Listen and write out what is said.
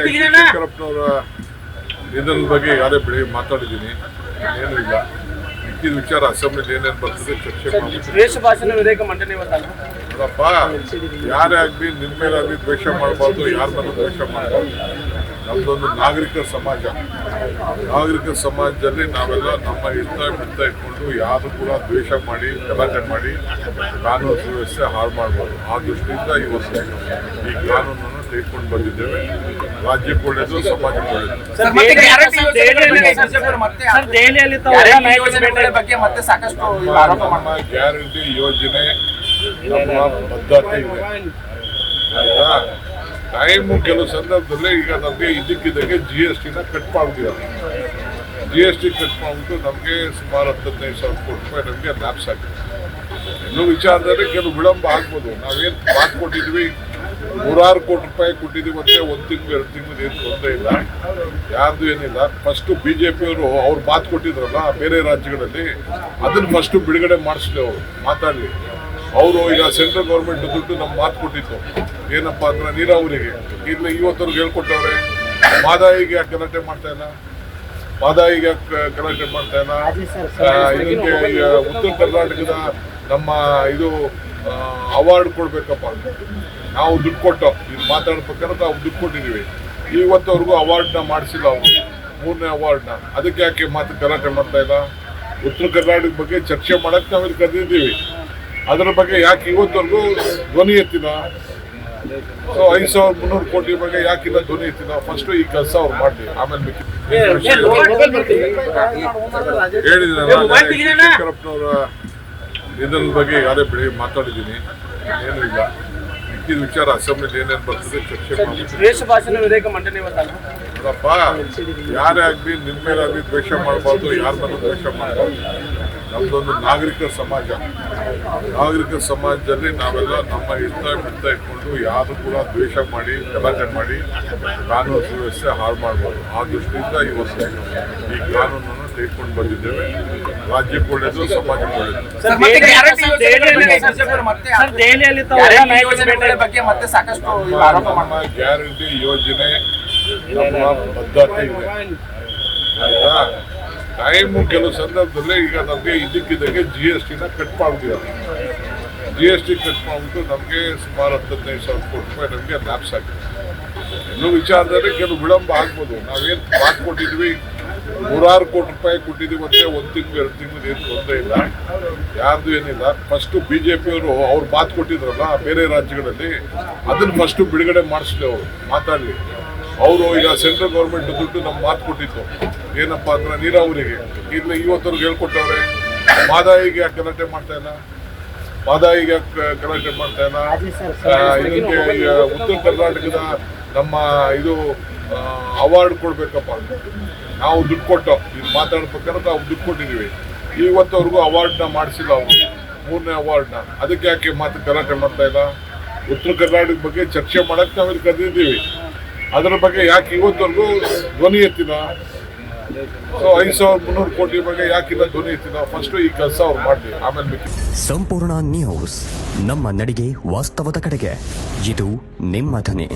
ಯಡಿಯೂರಪ್ಪನವರ ನಿಧನದ ಬಗ್ಗೆ ಯಾರೇ ಬೆಳಿಗ್ಗೆ ಮಾತಾಡಿದ್ದೀನಿ, ಏನೂ ಇಲ್ಲ. ಮಿಕ್ಕಿದ ವಿಚಾರ ಅಸೆಂಬ್ಲಿ ಏನೇನು ಬರ್ತದೆ ಚರ್ಚೆ ಮಾಡಿ. ದ್ವೇಷ ಭಾಷಣ ವಿಧೇಯಕ ಮಂಡನೆ ನೋಡಪ್ಪ, ಯಾರೇ ಆಗಲಿ ನಿನ್ನ ಮೇಲಾಗಲಿ ದ್ವೇಷ ಮಾಡಬಾರ್ದು, ಯಾರ ಮೇಲೂ ದ್ವೇಷ ಮಾಡಬಾರ್ದು. ನಮ್ದೊಂದು ನಾಗರಿಕ ಸಮಾಜ. ನಾಗರಿಕ ಸಮಾಜದಲ್ಲಿ ನಾವೆಲ್ಲ ನಮ್ಮ ಇರ್ತಾ ಇಟ್ಕೊಂಡು ಯಾರು ಕೂಡ ದ್ವೇಷ ಮಾಡಿ ಗಲಾಟೆ ಮಾಡಿ ಕಾನೂನು ಸುವ್ಯವಸ್ಥೆ ಹಾಳು ಮಾಡಬಾರ್ದು. ಆ ದೃಷ್ಟಿಯಿಂದ ಇವತ್ತು ಈ ಕಾನೂನನ್ನು ತೆಗೆದುಕೊಂಡು ಬಂದಿದ್ದೇವೆ. ರಾಜ್ಯಕ್ಕೆ ಒಳ್ಳೆಯದು, ಸಮಾಜಕ್ಕೆ ಒಳ್ಳೆಯದು. ನಮ್ಮ ಗ್ಯಾರಂಟಿ ಯೋಜನೆ ನಮ್ಮ ಬದ್ಧತೆ ಇದೆ, ಆಯ್ತಾ. ಟೈಮು ಕೆಲವು ಸಂದರ್ಭದಲ್ಲಿ ಈಗ ನಮಗೆ ಇದಕ್ಕಿದ್ದಂಗೆ GST ಕಟ್ ಮಾಡ್ತಿದ್ದಾರೆ. GST ಕಟ್ ಮಾಡಿಬಿಟ್ಟು ನಮಗೆ ಸುಮಾರು 15,000 ಕೋಟಿ ರೂಪಾಯಿ ನಮಗೆ ಲ್ಯಾಪ್ಸ್ ಆಗಿದೆ. ಇನ್ನೂ ವಿಚಾರದಲ್ಲಿ ಕೆಲವು ವಿಳಂಬ ಆಗ್ಬೋದು. ನಾವೇನು ಮಾತು ಕೊಟ್ಟಿದ್ವಿ, 100 ಕೋಟಿ ರೂಪಾಯಿ ಕೊಟ್ಟಿದ್ದೀವಿ ಮತ್ತೆ 1 ತಿಂಗಳು 2 ತಿಂಗಳು ಏನು ತೊಂದರೆ ಇಲ್ಲ, ಯಾರ್ದು ಏನಿಲ್ಲ. ಫಸ್ಟು BJPಯವರು ಅವ್ರು ಮಾತು ಕೊಟ್ಟಿದ್ರಲ್ಲ ಬೇರೆ ರಾಜ್ಯಗಳಲ್ಲಿ, ಅದನ್ನು ಫಸ್ಟು ಬಿಡುಗಡೆ ಮಾಡಿಸ್ಲಿ, ಅವರು ಮಾತಾಡಲಿ. ಅವರು ಈಗ ಸೆಂಟ್ರಲ್ ಗೌರ್ಮೆಂಟ್ ದುಡ್ಡು ನಮ್ಮ ಮಾತು ಕೊಟ್ಟಿತ್ತು, ಏನಪ್ಪ ಅಂದ್ರೆ ನೀರಾವರಿಗೆ. ಇಲ್ಲಿ ಇವತ್ತವ್ರಿಗೆ ಹೇಳ್ಕೊಟ್ಟವ್ರೆ, ಮಾದಾಯಿಗೆ ಗಲಾಟೆ ಮಾಡ್ತಾ ಇಲ್ಲ, ಮಾದಾಯಿಗೆ ಗಲಾಟೆ ಮಾಡ್ತಾ ಇಲ್ಲ. ಇದಕ್ಕೆ ಉತ್ತರ ಕರ್ನಾಟಕದ ನಮ್ಮ ಇದು ಅವಾರ್ಡ್ ಕೊಡ್ಬೇಕಪ್ಪ, ನಾವು ದುಡ್ಡು ಕೊಟ್ಟು ಇದು ಮಾತಾಡ್ಬೇಕಾದ್ರೆ ನಾವು ದುಡ್ಡು ಕೊಟ್ಟಿದ್ದೀವಿ. ಇವತ್ತವ್ರಿಗೂ ಅವಾರ್ಡ್ನ ಮಾಡಿಸಿಲ್ಲ ಅವರು, 3ನೇ ಅವಾರ್ಡ್ನ. ಅದಕ್ಕೆ ಯಾಕೆ ಮಾತು ಗಲಾಟೆ ಮಾಡ್ತಾ ಇಲ್ಲ? ಉತ್ತರ ಕರ್ನಾಟಕ ಬಗ್ಗೆ ಚರ್ಚೆ ಮಾಡಕ್ಕೆ ನಾವಿಲ್ಲಿ ಕರೆದಿದ್ದೀವಿ, ಅದರ ಬಗ್ಗೆ ಯಾಕೆ ಇವತ್ತವರೆಗೂ ಧ್ವನಿ ಎತ್ತಿಲ್ಲ? ಸೊ 5,300 ಕೋಟಿ ಬಗ್ಗೆ ಯಾಕಿಲ್ಲ ಧ್ವನಿ ಎತ್ತಿಲ್ಲ? ಫಸ್ಟ್ ಈ ಕೆಲಸ ಅವ್ರು ಮಾಡಲಿ, ಆಮೇಲೆ ಯಡಿಯೂರಪ್ಪನವರ ನಿಧನದ ಬಗ್ಗೆ ಯಾರೇ ಬೆಳಿಗ್ಗೆ ಮಾತಾಡಿದ್ದೀನಿ, ಏನೂ ಇಲ್ಲ. ಮಿಕ್ಕಿದ ವಿಚಾರ ಅಸೆಂಬ್ಲಿ ಏನೇನು ಬರ್ತದೆ ಚರ್ಚೆ ಮಾಡಿ. ದ್ವೇಷ ಭಾಷಣ ವಿಧೇಯಕ ಮಂಡನೆ ನೋಡಪ್ಪ, ಯಾರೇ ಆಗಲಿ ನಿನ್ನ ಮೇಲಾಗಲಿ ದ್ವೇಷ ಮಾಡಬಾರ್ದು, ಯಾರ ಮೇಲೂ ದ್ವೇಷ ಮಾಡಬಾರ್ದು. ನಮ್ದೊಂದು ನಾಗರಿಕ ಸಮಾಜ. ನಾಗರಿಕ ಸಮಾಜದಲ್ಲಿ ನಾವೆಲ್ಲ ನಮ್ಮ ಇರ್ತಾ ಇಟ್ಕೊಂಡು ಯಾರು ಕೂಡ ದ್ವೇಷ ಮಾಡಿ ಗಲಾಟೆ ಮಾಡಿ ಕಾನೂನು ಸುವ್ಯವಸ್ಥೆ ಹಾಳು ಮಾಡಬಾರ್ದು. ಆ ದೃಷ್ಟಿಯಿಂದ ಇವತ್ತು ಈ ಕಾನೂನನ್ನು ತೆಗೆದುಕೊಂಡು ಬಂದಿದ್ದೇವೆ. ರಾಜ್ಯಕ್ಕೆ ಒಳ್ಳೆಯದು, ಸಮಾಜಕ್ಕೆ ಒಳ್ಳೆಯದು. ನಮ್ಮ ಗ್ಯಾರಂಟಿ ಯೋಜನೆ ನಮ್ಮ ಬದ್ಧತೆ ಇದೆ, ಆಯ್ತಾ. ಟೈಮು ಕೆಲವು ಸಂದರ್ಭದಲ್ಲಿ ಈಗ ನಮಗೆ ಇದಕ್ಕಿದ್ದಂಗೆ GST ಕಟ್ ಮಾಡ್ತಿದ್ದಾರೆ. GST ಕಟ್ ಮಾಡಿಬಿಟ್ಟು ನಮಗೆ ಸುಮಾರು 15,000 ಕೋಟಿ ರೂಪಾಯಿ ನಮಗೆ ಲ್ಯಾಪ್ಸ್ ಆಗಿದೆ. ಇನ್ನೂ ವಿಚಾರದಲ್ಲಿ ಕೆಲವು ವಿಳಂಬ ಆಗ್ಬೋದು. ನಾವೇನು ಮಾತು ಕೊಟ್ಟಿದ್ವಿ, 100 ಕೋಟಿ ರೂಪಾಯಿ ಕೊಟ್ಟಿದ್ದೀವಿ ಮತ್ತೆ 1 ತಿಂಗಳು 2 ತಿಂಗಳು ಏನು ತೊಂದರೆ ಇಲ್ಲ, ಯಾರ್ದು ಏನಿಲ್ಲ. ಫಸ್ಟು BJPಯವರು ಅವ್ರು ಮಾತು ಕೊಟ್ಟಿದ್ರಲ್ಲ ಬೇರೆ ರಾಜ್ಯಗಳಲ್ಲಿ, ಅದನ್ನು ಫಸ್ಟು ಬಿಡುಗಡೆ ಮಾಡಿಸ್ಲಿ, ಅವರು ಮಾತಾಡಲಿ. ಅವರು ಈಗ ಸೆಂಟ್ರಲ್ ಗೌರ್ಮೆಂಟ್ ದುಡ್ಡು ನಮ್ಮ ಮಾತು ಕೊಟ್ಟಿತ್ತು, ಏನಪ್ಪ ಅಂದ್ರೆ ನೀರಾವರಿಗೆ. ಇಲ್ಲಿ ಇವತ್ತವ್ರಿಗೆ ಹೇಳ್ಕೊಟ್ಟವ್ರೆ, ಮಾದಾಯಿಗೆ ಗಲಾಟೆ ಮಾಡ್ತಾ ಇಲ್ಲ, ಮಾದಾಯಿಗೆ ಗಲಾಟೆ ಮಾಡ್ತಾ ಇಲ್ಲ. ಇದಕ್ಕೆ ಉತ್ತರ ಕರ್ನಾಟಕದ ನಮ್ಮ ಇದು ಅವಾರ್ಡ್ ಕೊಡ್ಬೇಕಪ್ಪ, ನಾವು ದುಡ್ಡು ಕೊಟ್ಟು ಇದು ಮಾತಾಡ್ಬೇಕಾದ್ರೆ ನಾವು ದುಡ್ಡು ಕೊಟ್ಟಿದ್ದೀವಿ. ಇವತ್ತವ್ರಿಗೂ ಅವಾರ್ಡ್ನ ಮಾಡಿಸಿಲ್ಲ ಅವರು, 3ನೇ ಅವಾರ್ಡ್ನ. ಅದಕ್ಕೆ ಯಾಕೆ ಮಾತು ಗಲಾಟೆ ಮಾಡ್ತಾ ಇಲ್ಲ? ಉತ್ತರ ಕರ್ನಾಟಕ ಬಗ್ಗೆ ಚರ್ಚೆ ಮಾಡಕ್ಕೆ ನಾವಿಲ್ಲಿ ಕರೆದಿದ್ದೀವಿ, ಅದರ ಬಗ್ಗೆ ಯಾಕೆ ಇವತ್ತವರೆಗೂ ಧ್ವನಿ ಎತ್ತಿಲ್ಲ? ಸೊ 5,300 ಕೋಟಿ ಬಗ್ಗೆ ಯಾಕಿಲ್ಲ ಧ್ವನಿ ಎತ್ತಿಲ್ಲ? ಫಸ್ಟ್ ಈ ಕೆಲಸ ಅವ್ರು ಮಾಡಲಿ, ಆಮೇಲೆ ಸಂಪೂರ್ಣ ನ್ಯೂಸ್, ನಮ್ಮ ನಡಿಗೆ ವಾಸ್ತವದ ಕಡೆಗೆ. ಇದು ನಿಮ್ಮ ಧ್ವನಿ.